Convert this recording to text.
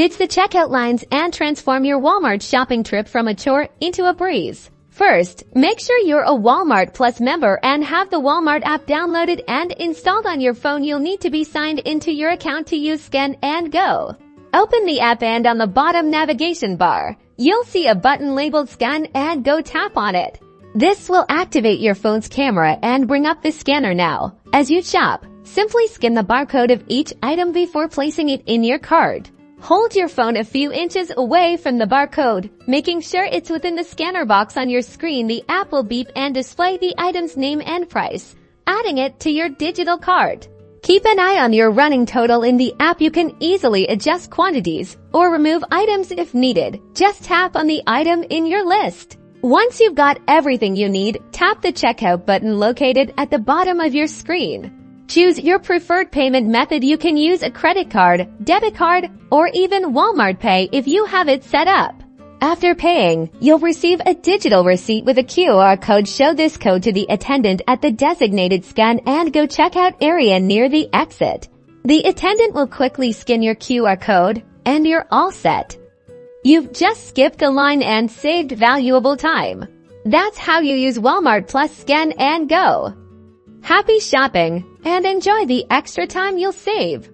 Ditch the checkout lines and transform your Walmart shopping trip from a chore into a breeze. First, make sure you're a Walmart Plus member and have the Walmart app downloaded and installed on your phone. You'll need to be signed into your account to use Scan and Go. Open the app and on the bottom navigation bar, you'll see a button labeled Scan and Go. Tap on it. This will activate your phone's camera and bring up the scanner now. As you shop, simply scan the barcode of each item before placing it in your cart. Hold your phone a few inches away from the barcode, making sure it's within the scanner box on your screen. The app will beep and display the item's name and price, adding it to your digital cart. Keep an eye on your running total in the app. You can easily adjust quantities or remove items if needed. Just tap on the item in your list. Once you've got everything you need, tap the checkout button located at the bottom of your screen. Choose your preferred payment method. You can use a credit card, debit card, or even Walmart Pay if you have it set up. After paying, you'll receive a digital receipt with a QR code. Show this code to the attendant at the designated Scan and Go checkout area near the exit. The attendant will quickly scan your QR code, and you're all set. You've just skipped a line and saved valuable time. That's how you use Walmart Plus Scan and Go. Happy shopping, and enjoy the extra time you'll save.